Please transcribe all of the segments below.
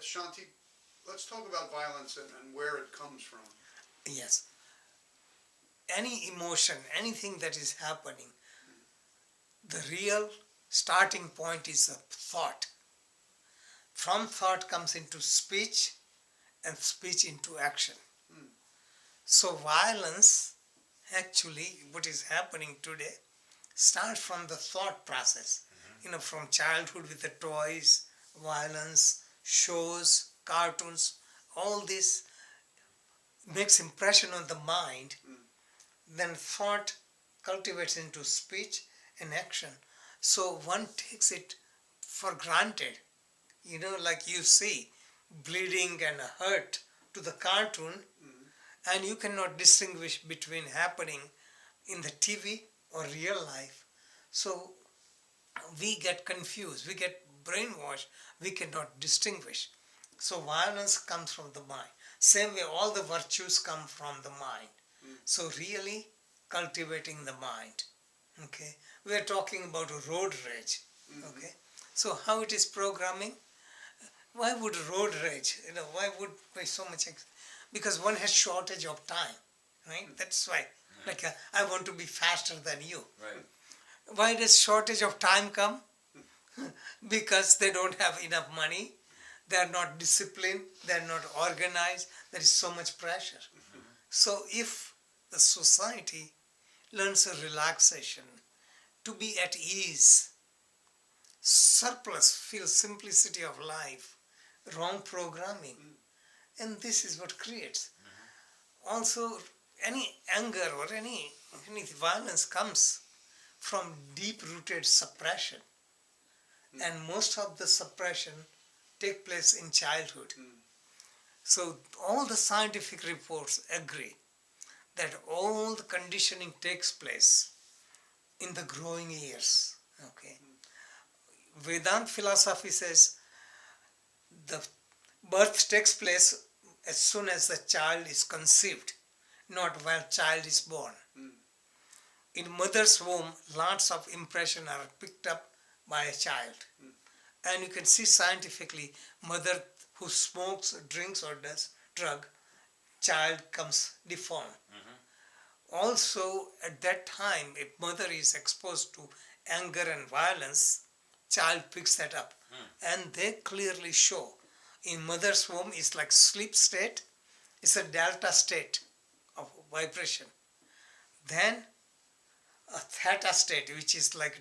Shanti, let's talk about violence and where it comes from. Yes. Any emotion, anything that is happening, the real starting point is a thought. From thought comes into speech, and speech into action. So violence, actually, what is happening today, starts from the thought process. From childhood with the toys, violence, shows, cartoons, all this makes impression on the mind. Then thought cultivates into speech and action. So one takes it for granted. Like you see, bleeding and hurt to the cartoon, and you cannot distinguish between happening in the TV or real life. So we get confused, we get brainwashed, we cannot distinguish. So violence comes from the mind. Same way all the virtues come from the mind. So really cultivating the mind. Okay, we are talking about road rage. Okay, so how it is programming? Why would road rage? Why would be so much? Because one has shortage of time, right? That's why. Like I want to be faster than you. Right. Why does shortage of time come? Because they don't have enough money. They are not disciplined. They are not organized. There is so much pressure. So if the society learns a relaxation, to be at ease, surplus, feel simplicity of life, wrong programming, and this is what creates. Also, any anger or any violence comes from deep-rooted suppression, and most of the suppression take place in childhood. So all the scientific reports agree that all the conditioning takes place in the growing years. Okay. Vedanta philosophy says the birth takes place as soon as the child is conceived, not while child is born. In mother's womb, lots of impression are picked up by a child. And you can see scientifically, mother who smokes, drinks or does drug, child comes deformed. Also, at that time, if mother is exposed to anger and violence, child picks that up. And they clearly show in mother's womb is like sleep state, it's a delta state of vibration. Then a theta state, which is like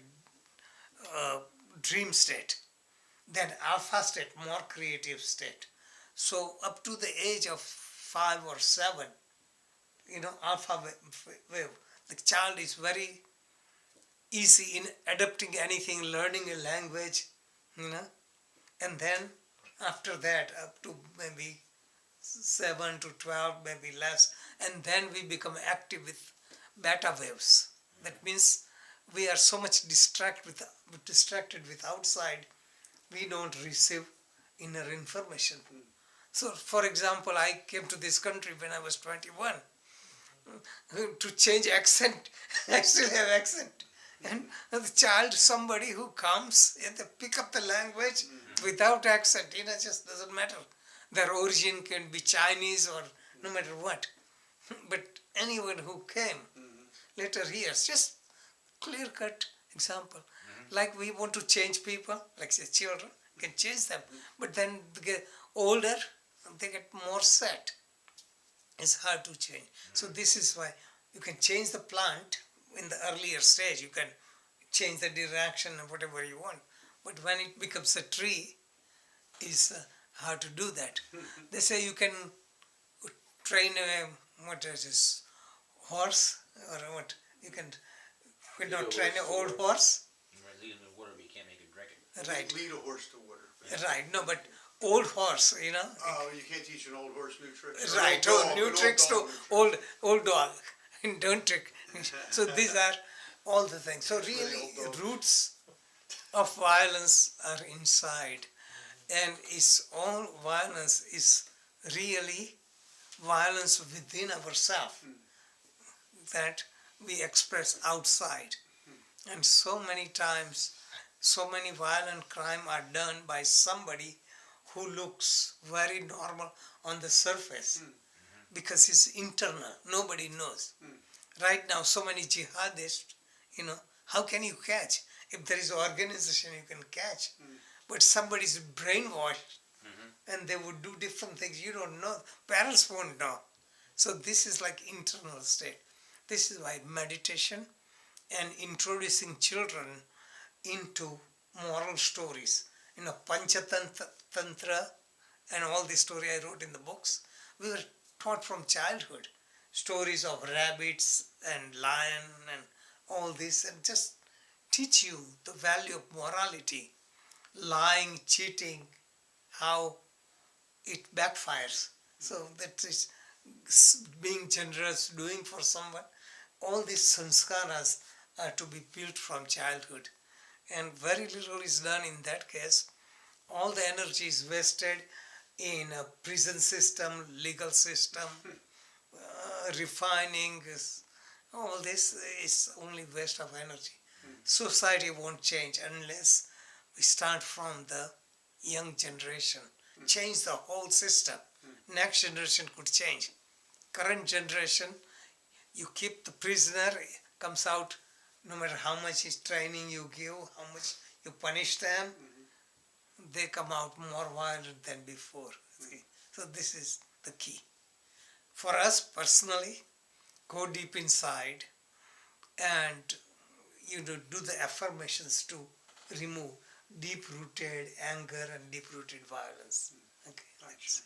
a dream state. Then alpha state, more creative state. So up to the age of 5 or 7, alpha wave, the child is very easy in adapting anything, learning a language, and then after that up to maybe 7 to 12, maybe less, and then we become active with beta waves. That means we are so much distracted with outside, we don't receive inner information. So, for example, I came to this country when I was 21. To change accent, I still have accent. And the child, somebody who comes and they pick up the language without accent, just doesn't matter. Their origin can be Chinese or no matter what. But anyone who came later hears, just clear-cut example. Like we want to change people, like say children, can change them. But then they get older, they get more set. It's hard to change. So this is why you can change the plant in the earlier stage. You can change the direction and whatever you want. But when it becomes a tree, it's hard to do that. They say you can train a, horse or what? You can not train an old horse. Lead him to water, but you can't make him drink it. Right. Lead a horse to water. Right. No, but old horse, Oh, you can't teach an old horse new tricks. Right. New tricks to old dog. Don't trick. So these are all the things. So really, roots of violence are inside, and all violence is really violence within ourselves that we express outside. And so many times, so many violent crimes are done by somebody who looks very normal on the surface because it's internal. Nobody knows. Right now, so many jihadists, how can you catch? If there is organization, you can catch. But somebody's brainwashed and they would do different things. You don't know. Parents won't know. So this is like internal state. This is why meditation and introducing children into moral stories, Panchatantra and all the story I wrote in the books, we were taught from childhood. Stories of rabbits and lion and all this, and just teach you the value of morality, lying, cheating, how it backfires. So that is being generous, doing for someone. All these sanskaras are to be built from childhood. And very little is done in that case. All the energy is wasted in a prison system, legal system, refining. All this is only waste of energy. Society won't change unless we start from the young generation. Change the whole system. Next generation could change. Current generation, you keep the prisoner, comes out, no matter how much training you give, how much you punish them, they come out more violent than before. See? So this is the key. For us personally, go deep inside and do the affirmations to remove deep-rooted anger and deep-rooted violence. Okay, let's